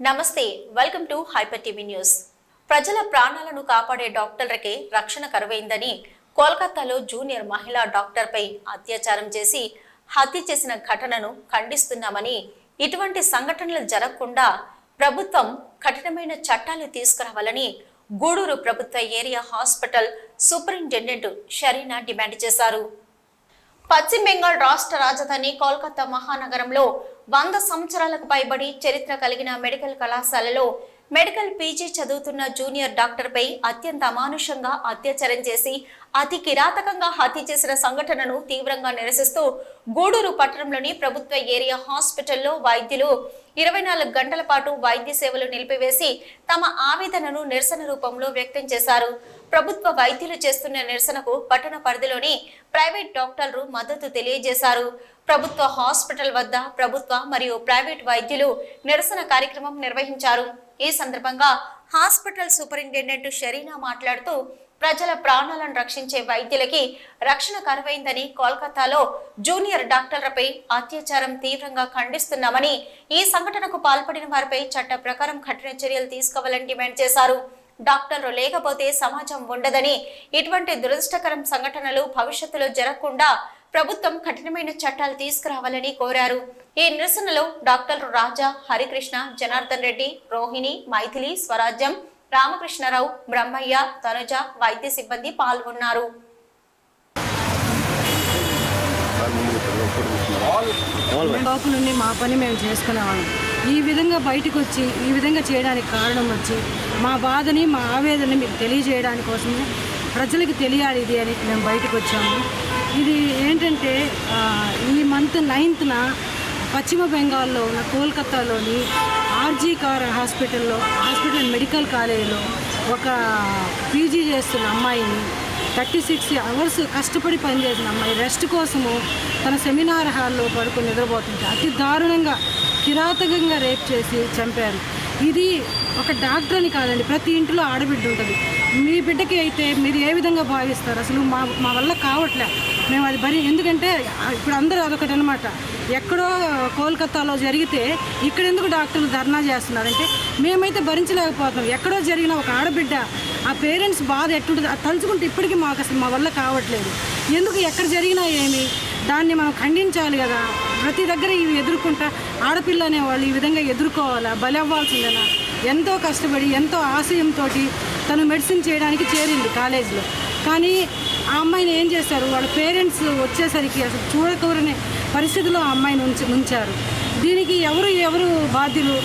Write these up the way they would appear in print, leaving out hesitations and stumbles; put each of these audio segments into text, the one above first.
నమస్తే, welcome to hyper TV news. ప్రజల ప్రాణాలను కాపాడే డాక్టర్లకే రక్షణ కరువైందని కోల్కతాలో జూనియర్ మహిళా డాక్టర్పై అత్యాచారం చేసి హత్య చేసిన ఘటనను ఖండిస్తున్నామని, ఇటువంటి సంఘటనలు జరగకుండా ప్రభుత్వం కఠినమైన చట్టాలు తీసుకురావాలని గూడూరు ప్రభుత్వ area hospital superintendent Sharina demand చేశారు. పశ్చిమ బెంగాల్ రాష్ట్ర రాజధాని కోల్కతా మహానగరంలో 100 సంవత్సరాలకు పైబడి చరిత్ర కలిగిన మెడికల్ కళాశాలలో మెడికల్ పీజీ చదువుతున్న జూనియర్ డాక్టర్పై అత్యంత అమానుషంగా అత్యాచారం చేసి అతి కిరాతకంగా హత్య చేసిన సంఘటనను తీవ్రంగా నిరసిస్తూ గూడూరు పట్టణంలోని ప్రభుత్వ ఏరియా హాస్పిటల్లో వైద్యులు 24 గంటల పాటు వైద్య సేవలు నిలిపివేసి తమ ఆవేదనను నిరసన రూపంలో వ్యక్తం చేశారు. ప్రభుత్వ వైద్యులు చేస్తున్న నిరసనకు పట్టణ పరిధిలోని ప్రైవేట్ డాక్టర్లు మద్దతు తెలియజేశారు. ప్రభుత్వ హాస్పిటల్ వద్ద ప్రభుత్వ మరియు ప్రైవేట్ వైద్యులు నిరసన కార్యక్రమం నిర్వహించారు. ఈ సందర్భంగా హాస్పిటల్ సూపరింటెండెంట్ షరీనా మాట్లాడుతూ, ప్రజల ప్రాణాలను రక్షించే వైద్యులకి రక్షణ కరువైందని, కోల్కతాలో జూనియర్ డాక్టర్లపై అత్యాచారం తీవ్రంగా ఖండిస్తున్నామని, ఈ సంఘటనకు పాల్పడిన వారిపై చట్ట ప్రకారం కఠిన చర్యలు తీసుకోవాలని డిమాండ్ చేశారు. డాక్టర్లు లేకపోతే సమాజం ఉండదని, ఇటువంటి దురదృష్టకరం సంఘటనలు భవిష్యత్తులో జరగకుండా ప్రభుత్వం కఠినమైన చట్టాలు తీసుకురావాలని కోరారు. ఈ నిరసనలో డాక్టర్లు రాజా, హరికృష్ణ, జనార్దన్ రెడ్డి, రోహిణి, మైథిలి, స్వరాజ్యం, రామకృష్ణరావు, బ్రహ్మయ్య, తనుజ, వైద్య సిబ్బంది పాల్గొన్నారు. నుండి మా పని మేము చేసుకునేవాళ్ళం. ఈ విధంగా బయటకు వచ్చి ఈ విధంగా చేయడానికి కారణం వచ్చి మా బాధని, మా ఆవేదనని మీకు తెలియజేయడానికి కోసమే, ప్రజలకు తెలియాలి ఇది అని మేము బయటకు వచ్చాము. ఇది ఏంటంటే ఈ మంత్ 9న పశ్చిమ బెంగాల్లో ఉన్న కోల్కతాలోని ఆర్జీ కార్ హాస్పిటల్ మెడికల్ కాలేజీలో ఒక పీజీ చేస్తున్న అమ్మాయిని 36 అవర్స్ కష్టపడి పనిచేసిన అమ్మాయి రెస్ట్ కోసము తన సెమినార్ హాల్లో పడుకొని నిద్రపోతుంటే అతి దారుణంగా కిరాతకంగా రేప్ చేసి చంపారు. ఇది ఒక డాక్టర్ అని కాదండి, ప్రతి ఇంటిలో ఆడబిడ్డ ఉంటుంది. మీ బిడ్డకి అయితే మీరు ఏ విధంగా భావిస్తారు? అసలు మా వల్ల కావట్లే, మేము అది ఎందుకంటే ఇప్పుడు అందరూ అదొకటి అనమాట. ఎక్కడో కోల్కతాలో జరిగితే ఇక్కడ ఎందుకు డాక్టర్లు ధర్నా చేస్తున్నారంటే మేమైతే భరించలేకపోతున్నాం. ఎక్కడో జరిగిన ఒక ఆడబిడ్డ ఆ పేరెంట్స్ బాధ ఎట్టుంటుంది తలుచుకుంటే ఇప్పటికీ మాకు అసలు మా వల్ల కావట్లేదు. ఎందుకు ఎక్కడ జరిగినా ఏమి దాన్ని మనం ఖండించాలి కదా. ప్రతి దగ్గర ఇవి ఎదుర్కొంటా ఆడపిల్ల అనేవాళ్ళు ఈ విధంగా ఎదుర్కోవాలా, బలి అవ్వాల్సిందేనా? ఎంతో కష్టపడి ఎంతో ఆశయంతో తను మెడిసిన్ చేయడానికి చేరింది కాలేజీలో. కానీ ఆ అమ్మాయిని ఏం చేశారు, వాళ్ళ పేరెంట్స్ వచ్చేసరికి అసలు చూడకూరనే పరిస్థితిలో ఆ అమ్మాయిని ఉంచారు. దీనికి ఎవరు బాధ్యులు?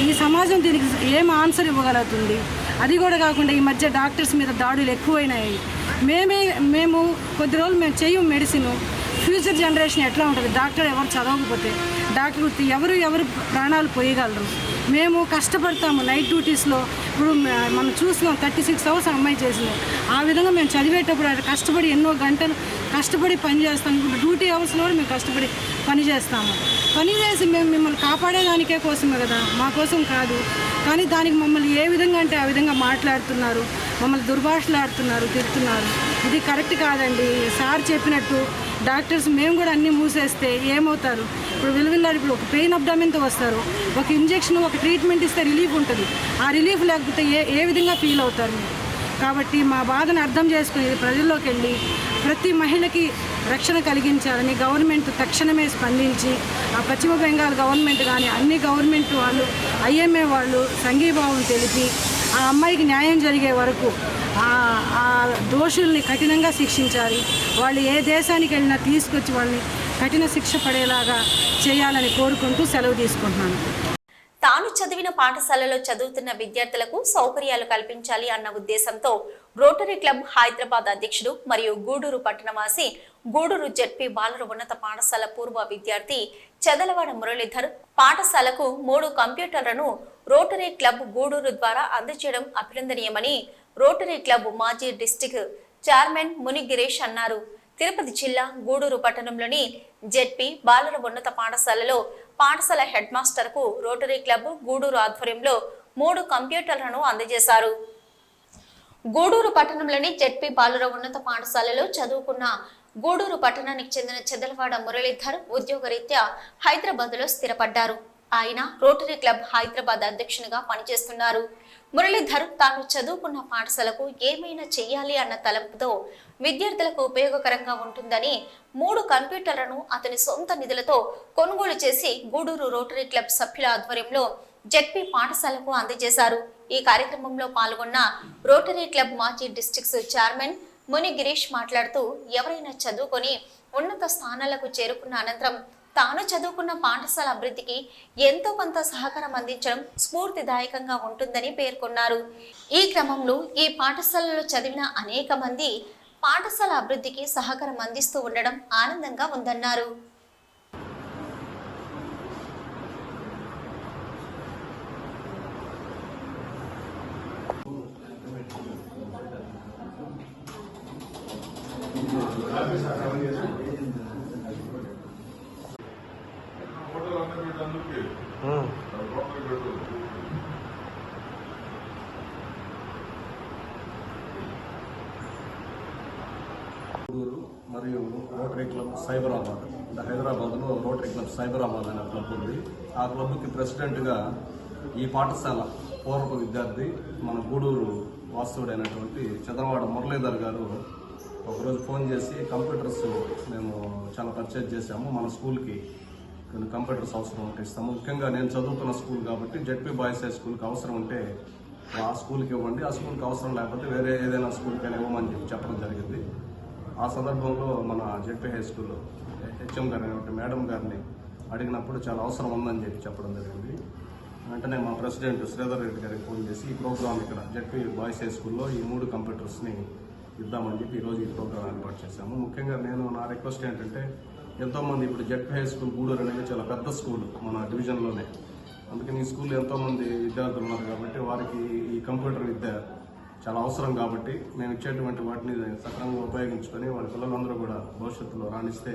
ఈ సమాజం దీనికి ఏం ఆన్సర్ ఇవ్వగలుగుతుంది? అది కూడా కాకుండా ఈ మధ్య డాక్టర్స్ మీద దాడులు ఎక్కువైనాయి. మేము కొద్ది రోజులు మేము చెయ్యం మెడిసిన్. ఫ్యూచర్ జనరేషన్ ఎట్లా ఉంటుంది? డాక్టర్ ఎవరు చదవకపోతే డాక్టర్ ఎవరు ప్రాణాలు పోయగలరు? మేము కష్టపడతాము నైట్ డ్యూటీస్లో. ఇప్పుడు మనం చూస్తున్నాం 36 అవర్స్ అమ్మాయి చేసింది. ఆ విధంగా మేము చదివేటప్పుడు కష్టపడి ఎన్నో గంటలు కష్టపడి పని చేస్తాము. ఇప్పుడు డ్యూటీ అవర్స్లో కూడా మేము కష్టపడి పని చేస్తాము. పని చేసి మేము మిమ్మల్ని కాపాడేదానికే కోసమే కదా, మా కోసం కాదు. కానీ దానికి మమ్మల్ని ఏ విధంగా అంటే ఆ విధంగా మాట్లాడుతున్నారు, మమ్మల్ని దుర్భాషలాడుతున్నారు, తిడుతున్నారు. ఇది కరెక్ట్ కాదండి. సార్ చెప్పినట్టు డాక్టర్స్ మేము కూడా అన్నీ మూసేస్తే ఏమవుతారు? ఇప్పుడు విలువిల్లాడు ఇప్పుడు ఒక పెయిన్ అబ్డామిన్తో వస్తారు, ఒక ఇంజెక్షన్ ఒక ట్రీట్మెంట్ ఇస్తే రిలీఫ్ ఉంటుంది. ఆ రిలీఫ్ లేకపోతే ఏ విధంగా ఫీల్ అవుతారు మీరు? కాబట్టి మా బాధను అర్థం చేసుకుని ప్రజల్లోకి వెళ్ళి ప్రతి మహిళకి రక్షణ కలిగించాలని గవర్నమెంట్ తక్షణమే స్పందించి, ఆ పశ్చిమ బెంగాల్ గవర్నమెంట్ కానీ అన్ని గవర్నమెంట్ వాళ్ళు, ఐఎంఏ వాళ్ళు సంఘీభావం తెలిపి ఆ అమ్మాయికి న్యాయం జరిగే వరకు ఆ దోషుల్ని కఠినంగా శిక్షించాలి. వాళ్ళు ఏ దేశానికి వెళ్ళినా తీసుకొచ్చి వాళ్ళని కఠిన శిక్ష పడేలాగా చేయాలని కోరుకుంటూ సెలవు తీసుకుంటున్నాను. తాను చదివిన పాఠశాలలో చదువుతున్న విద్యార్థులకు సౌకర్యాలు కల్పించాలి అన్న ఉద్దేశంతో రోటరీ క్లబ్ హైదరాబాద్ అధ్యక్షుడు మరియు గూడూరు పట్టణవాసి, గూడూరు జెడ్పీ బాలుర ఉన్నత పాఠశాల పూర్వ విద్యార్థి చెదలవాడ మురళీధర్ పాఠశాలకు 3 కంప్యూటర్లను రోటరీ క్లబ్ గూడూరు ద్వారా అందజేయడం అభినందనీయమని రోటరీ క్లబ్ మాజీ డిస్టిక్ చైర్మన్ ముని గిరీష్ అన్నారు. తిరుపతి జిల్లా గూడూరు పట్టణంలోని జెడ్పీ బాలుర ఉన్నత పాఠశాలలో పాఠశాల హెడ్ మాస్టర్ కు రోటరీ క్లబ్ గూడూరు ఆధ్వర్యంలో 3 కంప్యూటర్లను అందజేశారు. గూడూరు పట్టణంలోని జెడ్పీ బాలుర ఉన్నత పాఠశాలలో చదువుకున్న గూడూరు పట్టణానికి చెందిన చెదలవాడ మురళీధర్ ఉద్యోగరీత్యా హైదరాబాద్ లో స్థిరపడ్డారు. ఆయన రోటరీ క్లబ్ హైదరాబాద్ అధ్యక్షునిగా పనిచేస్తున్నారు. మురళీధర్ తాను చదువుకున్న పాఠశాలకు ఏమైనా చెయ్యాలి అన్న తలంపుతో విద్యార్థులకు ఉపయోగకరంగా ఉంటుందని 3 కంప్యూటర్లను అతని సొంత నిధులతో కొనుగోలు చేసి గూడూరు రోటరీ క్లబ్ సభ్యుల ఆధ్వర్యంలో జెడ్పీ పాఠశాలకు అందజేశారు. ఈ కార్యక్రమంలో పాల్గొన్న రోటరీ క్లబ్ మాజీ డిస్ట్రిక్ట్స్ చైర్మన్ ముని గిరీష్ మాట్లాడుతూ ఎవరైనా చదువుకొని ఉన్నత స్థానాలకు చేరుకున్న అనంతరం తాను చదువుకున్న పాఠశాల అభివృద్ధికి ఎంతో కొంత సహకారం అందించడం స్ఫూర్తిదాయకంగా ఉంటుందని పేర్కొన్నారు. ఈ క్రమంలో ఈ పాఠశాలలో చదివిన అనేక మంది పాఠశాల అభివృద్ధికి సహకారం అందిస్తూ ఉండడం ఆనందంగా ఉందన్నారు. గూడూరు మరియు రోటరీ క్లబ్ సైబరాబాద్ అంటే హైదరాబాద్లో రోటరీ క్లబ్ సైబరాబాద్ అనే క్లబ్ ఉంది. ఆ క్లబ్కి ప్రెసిడెంట్గా ఈ పాఠశాల పూర్వపు విద్యార్థి మన గూడూరు వాస్తవుడైనటువంటి చంద్రవాడ మురళీధర్ గారు ఒకరోజు ఫోన్ చేసి కంప్యూటర్స్ మేము చాలా పర్చేజ్ చేశాము, మన స్కూల్కి కొన్ని కంప్యూటర్స్ అవసరం ఉంటే ఇస్తాము, ముఖ్యంగా నేను చదువుతున్న స్కూల్ కాబట్టి జెడ్పీ బాయ్స్ హై స్కూల్కి అవసరం ఉంటే ఆ స్కూల్కి ఇవ్వండి, ఆ స్కూల్కి అవసరం లేకపోతే వేరే ఏదైనా స్కూల్కైనా ఇవ్వమని చెప్పడం జరిగింది. ఆ సందర్భంలో మన జెడ్పీ హై స్కూల్ హెచ్ఎం గారు మేడం గారిని అడిగినప్పుడు చాలా అవసరం ఉందని చెప్పడం జరిగింది. వెంటనే మా ప్రెసిడెంట్ శ్రీధర్ రెడ్డి గారికి ఫోన్ చేసి ఈ ప్రోగ్రామ్ ఇక్కడ జెడ్పీ బాయ్స్ హై స్కూల్లో ఈ 3 కంప్యూటర్స్ని ఇద్దామని చెప్పి ఈరోజు ఈ ప్రోగ్రామ్ ఏర్పాటు చేశాము. ముఖ్యంగా నా రిక్వెస్ట్ ఏంటంటే ఎంతోమంది ఇప్పుడు జెడ్పీ హై స్కూల్ గూడూరు అనేది చాలా పెద్ద స్కూల్ మన డివిజన్లోనే, అందుకని ఈ స్కూల్లో ఎంతోమంది విద్యార్థులు ఉన్నారు కాబట్టి వారికి ఈ కంప్యూటర్ విద్య చాలా అవసరం కాబట్టి మేము ఇచ్చేటువంటి వాటిని సక్రమంగా ఉపయోగించుకొని వాళ్ళ పిల్లలందరూ కూడా భవిష్యత్తులో రాణిస్తే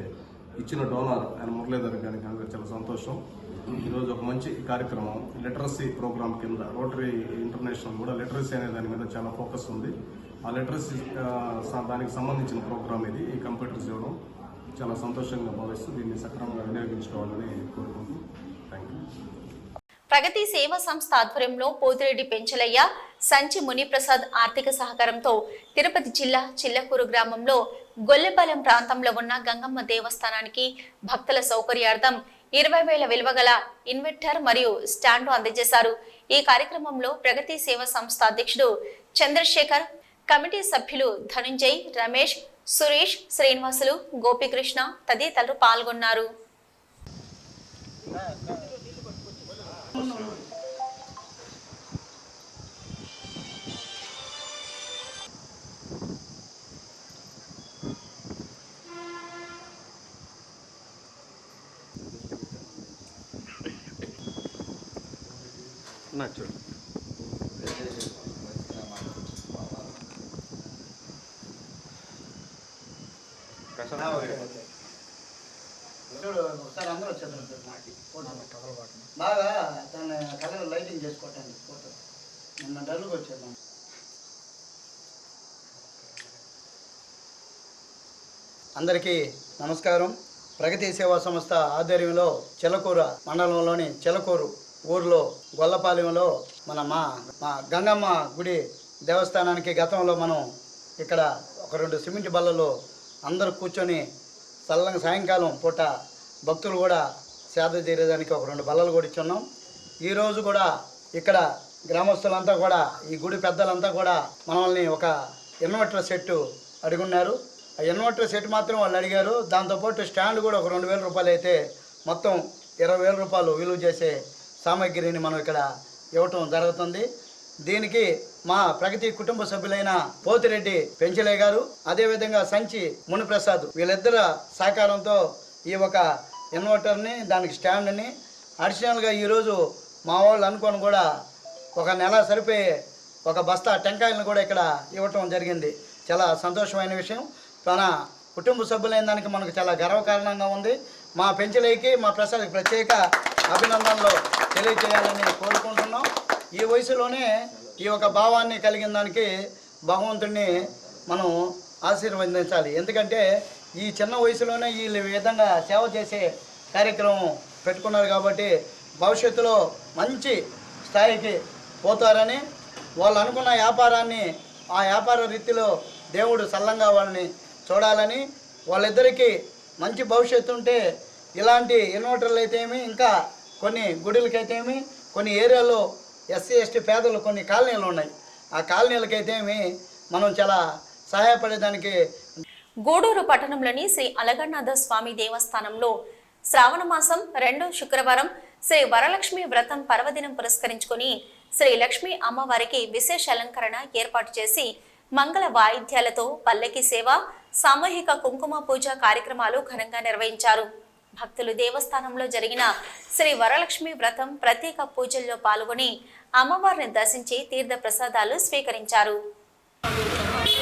ఇచ్చిన డోనర్ ఆయన మురళీధర్ గారికి కనుక చాలా సంతోషం. ఈరోజు ఒక మంచి కార్యక్రమం లిటరసీ ప్రోగ్రామ్ కింద రోటరీ ఇంటర్నేషనల్ కూడా లిటరసీ అనే దాని మీద చాలా ఫోకస్ ఉంది. ఆ లిటరసీ దానికి సంబంధించిన ప్రోగ్రామ్ ఇది. ఈ కంప్యూటర్స్ ఇవ్వడం చాలా సంతోషంగా భావిస్తూ దీన్ని సక్రమంగా వినియోగించుకోవాలని కోరుకుంటూ థ్యాంక్ యూ. ప్రగతి సేవా సంస్థ ఆధ్వర్యంలో పోతిరెడ్డి పెంచలయ్య, సంచి మునిప్రసాద్ ఆర్థిక సహకారంతో తిరుపతి జిల్లా చిల్లకూరు గ్రామంలో గొల్లెపాలెం ప్రాంతంలో ఉన్న గంగమ్మ దేవస్థానానికి భక్తుల సౌకర్యార్థం 20,000 విలువ గల ఇన్వర్టర్ మరియు స్టాండ్ అందజేశారు. ఈ కార్యక్రమంలో ప్రగతి సేవా సంస్థ అధ్యక్షుడు చంద్రశేఖర్, కమిటీ సభ్యులు ధనుంజయ్, రమేష్, సురేష్, శ్రీనివాసులు, గోపికృష్ణ తదితరులు పాల్గొన్నారు. చూడు ఒకసారి అందరూ వచ్చేద్దాం బాగా దాన్ని కలర్ లైటింగ్ చేసుకోవటానికి ఫోటో నిన్న డల్గా వచ్చేద్దాం. అందరికీ నమస్కారం. ప్రగతి సేవా సంస్థ ఆధ్వర్యంలో చిలకూరు మండలంలోని చిలకూరు ఊర్లో గొల్లపాలెంలో మా గంగమ్మ గుడి దేవస్థానానికి గతంలో మనం ఇక్కడ ఒక 2 సిమెంట్ బల్లలు అందరూ కూర్చొని చల్లంగా సాయంకాలం పూట భక్తులు కూడా సేద తీరేదానికి ఒక 2 బల్లలు కూడా ఇచ్చున్నాం. ఈరోజు కూడా ఇక్కడ గ్రామస్తులంతా కూడా ఈ గుడి పెద్దలంతా కూడా మనల్ని ఒక ఇన్వర్టర్ సెట్ అడుగున్నారు. ఆ ఇన్వర్టర్ సెట్ మాత్రం వాళ్ళు అడిగారు. దాంతోపాటు స్టాండ్ కూడా ఒక 2,000 రూపాయలు అయితే మొత్తం 20,000 రూపాయలు విలువ చేసే సామాగ్రిని మనం ఇక్కడ ఇవ్వటం జరుగుతుంది. దీనికి మా ప్రగతి కుటుంబ సభ్యులైన పోతిరెడ్డి పెంచలయ్య గారు, అదేవిధంగా సంచి మునిప్రసాద్ వీళ్ళిద్దరు సహకారంతో ఈ ఒక ఇన్వర్టర్ని, దానికి స్టాండ్ని అడిషనల్గా ఈరోజు మా వాళ్ళు అనుకొని కూడా ఒక నెల సరిపోయే ఒక బస్తా టెంకాయలను కూడా ఇక్కడ ఇవ్వటం జరిగింది. చాలా సంతోషమైన విషయం. తన కుటుంబ సభ్యులైన దానికి మనకు చాలా గర్వకారణంగా ఉంది. మా పెంచలయ్యకి, మా ప్రసాద్కి ప్రత్యేక అభినందనలు తెలియజేయాలని కోరుకుంటున్నాం. ఈ వయసులోనే ఈ యొక్క భావాన్ని కలిగిన దానికి భగవంతుడిని మనం ఆశీర్వదించాలి. ఎందుకంటే ఈ చిన్న వయసులోనే ఈ విధంగా సేవ చేసే కార్యక్రమం పెట్టుకున్నారు కాబట్టి భవిష్యత్తులో మంచి స్థాయికి పోతారని, వాళ్ళు అనుకున్న వ్యాపారాన్ని ఆ వ్యాపార రీతిలో దేవుడు సల్లంగా వాళ్ళని చూడాలని, వాళ్ళిద్దరికీ మంచి భవిష్యత్తు ఉంటే ఇలాంటి ఇన్వర్టర్లు అయితేమి, ఇంకా కొన్ని గుడులకైతేమి, కొన్ని ఏరియాల్లో ఎస్సీ ఎస్టీ పేదలు కొన్ని కాలనీలు ఉన్నాయి, ఆ కాలనీలకైతేమి మనం చాలా సహాయపడేదానికి. గూడూరు పట్టణంలోని శ్రీ అలగన్నాథ స్వామి దేవస్థానంలో శ్రావణ మాసం 2వ శుక్రవారం శ్రీ వరలక్ష్మి వ్రతం పర్వదినం పురస్కరించుకుని శ్రీ లక్ష్మీ అమ్మవారికి విశేష అలంకరణ ఏర్పాటు చేసి మంగళ వాయిద్యాలతో పల్లకి సేవ, సామూహిక కుంకుమ పూజ కార్యక్రమాలు ఘనంగా నిర్వహించారు. భక్తులు దేవస్థానంలో జరిగిన శ్రీ వరలక్ష్మి వ్రతం ప్రత్యేక పూజల్లో పాల్గొని అమ్మవారిని దర్శించి తీర్థ ప్రసాదాలు స్వీకరించారు. ఓం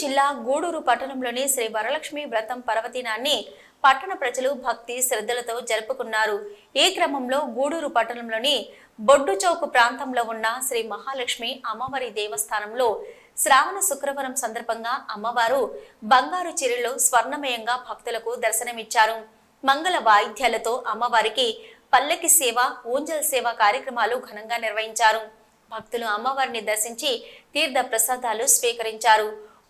జిల్లా గూడూరు పట్టణంలోని శ్రీ వరలక్ష్మి వ్రతం పర్వదినాన్ని పట్టణ ప్రజలు భక్తి శ్రద్ధలతో జరుపుకున్నారు. ఈ క్రమంలో గూడూరు పట్టణంలోని బొడ్డు చౌక్ ప్రాంతంలో ఉన్న శ్రీ మహాలక్ష్మి అమ్మవారి దేవస్థానంలో శ్రావణ శుక్రవారం సందర్భంగా అమ్మవారు బంగారు చీరలో స్వర్ణమయంగా భక్తులకు దర్శనమిచ్చారు. మంగళ వాయిద్యాలతో అమ్మవారికి పల్లకి సేవ, ఊంజల్ సేవ కార్యక్రమాలు ఘనంగా నిర్వహించారు. భక్తులు అమ్మవారిని దర్శించి తీర్థ ప్రసాదాలు స్వీకరించారు.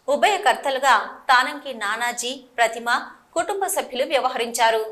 ఉభయకర్తలుగా తానంకి నానాజీ, ప్రతిమ కుటుంబ సభ్యులు వ్యవహరించారు.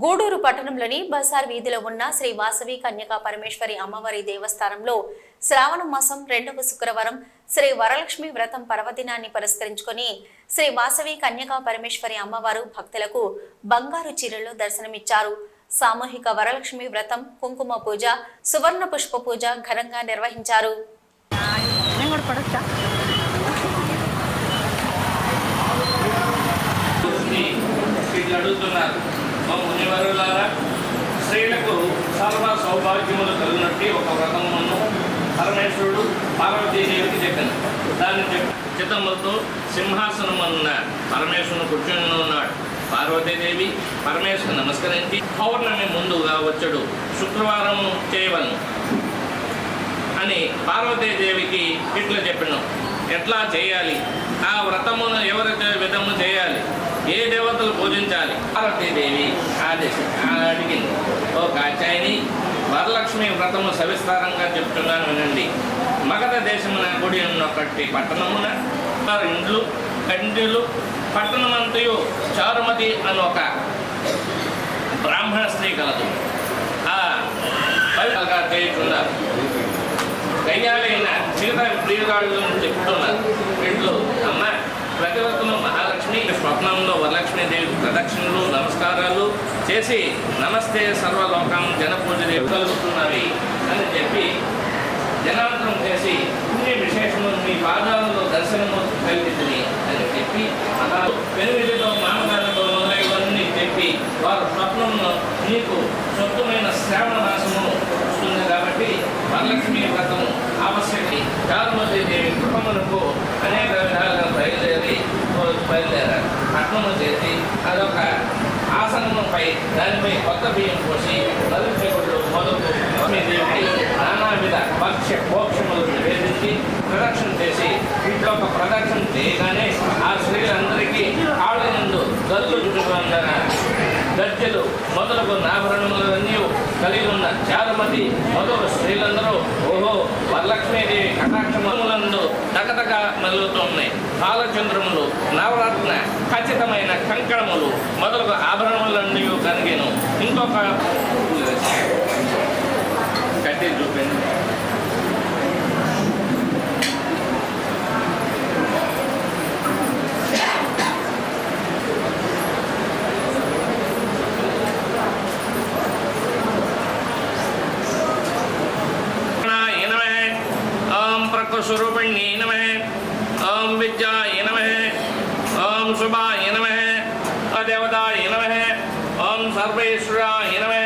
గూడూరు పట్టణంలోని బజార్ వీధిలో ఉన్న శ్రీ వాసవి కన్యకా పరమేశ్వరి అమ్మవారి దేవస్థానంలో శ్రావణ మాసం 2వ శుక్రవారం శ్రీ వరలక్ష్మి వ్రతం పర్వదినాన్ని పురస్కరించుకొని శ్రీ వాసవి కన్యకా పరమేశ్వరి అమ్మవారు భక్తులకు బంగారు చీరల్లో దర్శనమిచ్చారు. సామూహిక వరలక్ష్మి వ్రతం, కుంకుమ పూజ, సువర్ణ పుష్ప పూజ ఘనంగా నిర్వహించారు. స్త్రీలకు సర్వ సౌభాగ్యములు కలిగినట్టు ఒక వ్రతమును పరమేశ్వరుడు పార్వతీదేవికి చెప్పాను. దాన్ని చిత్తములతో సింహాసనమున్న పరమేశ్వరుని కూర్చొని ఉన్నాడు. పార్వతీదేవి పరమేశ్వరుని నమస్కరించి పౌర్ణమి ముందుగా వచ్చాడు శుక్రవారం చేయవలను అని పార్వతీదేవికి ఇట్లా చెప్పాను. ఎట్లా చేయాలి, ఆ వ్రతమును ఎవరి విధము చేయాలి, ఏ దేవతలు పూజించాలి పార్వతీదేవి అడిగింది. ఓ కాచాయిని, వరలక్ష్మి వ్రతము సవిస్తారంగా చెప్తున్నాను వినండి. మగధ దేశమున గుడి ఉన్నొకటి పట్టణమున ఇండ్లు కండ్యులు పట్టణమంతయు చారుమతి అని ఒక బ్రాహ్మణ స్త్రీ కలదు. ఆ పవిత్రంగా చేయుతున్నారు. గయ్యాలైన సీత ప్రియురాళ్ళు చెప్తున్నారు. ఇంట్లో అమ్మ ప్రతివత్తులు మహాలక్ష్మి స్వప్నంలో వరలక్ష్మీదేవి ప్రదక్షిణలు నమస్కారాలు చేసి నమస్తే సర్వలోకం జనపూజ కలుగుతున్నవి అని చెప్పి జనాంతరం చేసి ఇన్ని విశేషము మీ పాదాలలో దర్శనము కలిగింది అని చెప్పి పెనువిధితో మామగారితో మొదలైనవన్నీ చెప్పి వారు స్వప్నంలో నీకు స్వప్నమైన శ్రావణ మాసము వస్తుంది కాబట్టి వరలక్ష్మి వ్రతము ఆవశ్యకి చారుమతీదేవి కుటుంబములకు అనేక విధాలుగా బయలుదేరారు. పట్నము చేసి అదొక ఆసనముపై దానిపై కొత్త బియ్యం పోసి నలుగురు మొదలు లక్ష్మీదేవికి నానావిధ భక్ష్య భోక్షములు నివేదించి ప్రదక్షిణ చేసి ఇంట్లో ఒక ప్రదక్షిణ చేయగానే ఆ స్త్రీలందరికీ కాళ్ళ నుండి గల్లు చుట్టుకున్న గజ్జలు మొదలగు ఆభరణములన్నీ కలిగి ఉన్న చారుమతి మొదలు స్త్రీలందరూ ఓహో వరలక్ష్మీదేవి కటాక్షములందు తగతగ మలుగుతున్నాయి. కాలచంద్రములు, నవరత్న ఖచ్చితమైన కంకణములు మొదలగు ఆభరణములన్నీ కలిగాను. ఇంకొక కట్టి చూపింది. स्वरूपिण्यै नमः। ओम विद्याय नमः। ओम शुभाय नमः। अदेवताय नमः। ओम सर्वेश्वराय नमः।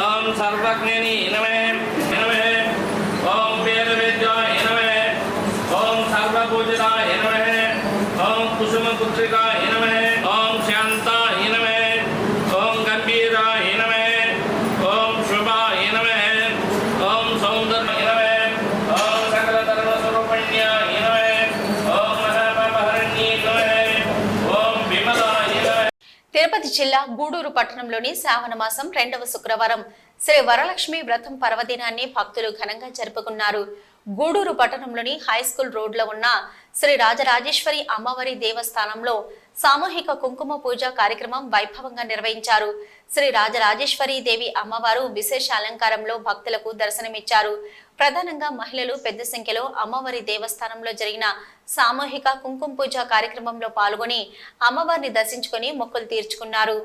ओम सर्वज्ञानी नमः नमः। ओम वेदवेद्याय नमः। ओम सर्वपूजिताय नमः। ओम कुसुमपुत्रिकाय नमः। ओम शान्ताय नमः। ओम गंभीराय नमः। ओम शुभाय नमः। ओम सौंदर्याय नमः। తిరుపతి జిల్లా గూడూరు పట్టణంలోని శ్రావణ మాసం 2వ శుక్రవారం శ్రీ వరలక్ష్మి వ్రతం పర్వదినాన్ని భక్తులు ఘనంగా జరుపుకున్నారు. గూడూరు పట్టణంలోని హైస్కూల్ రోడ్లో ఉన్న శ్రీ రాజరాజేశ్వరి అమ్మవారి దేవస్థానంలో సామూహిక కుంకుమ పూజ కార్యక్రమం వైభవంగా నిర్వహించారు. శ్రీ రాజరాజేశ్వరి దేవి అమ్మవారు విశేష అలంకారంలో భక్తులకు దర్శనమిచ్చారు. ప్రధానంగా మహిళలు పెద్ద సంఖ్యలో అమ్మవారి దేవస్థానంలో జరిగిన సామూహిక కుంకుమ పూజ కార్యక్రమంలో పాల్గొని అమ్మవారిని దర్శించుకొని మొక్కులు తీర్చుకున్నారు.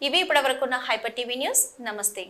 ఇవి ఇప్పటివరకున్న హైపర్ టీవీ న్యూస్. నమస్తే.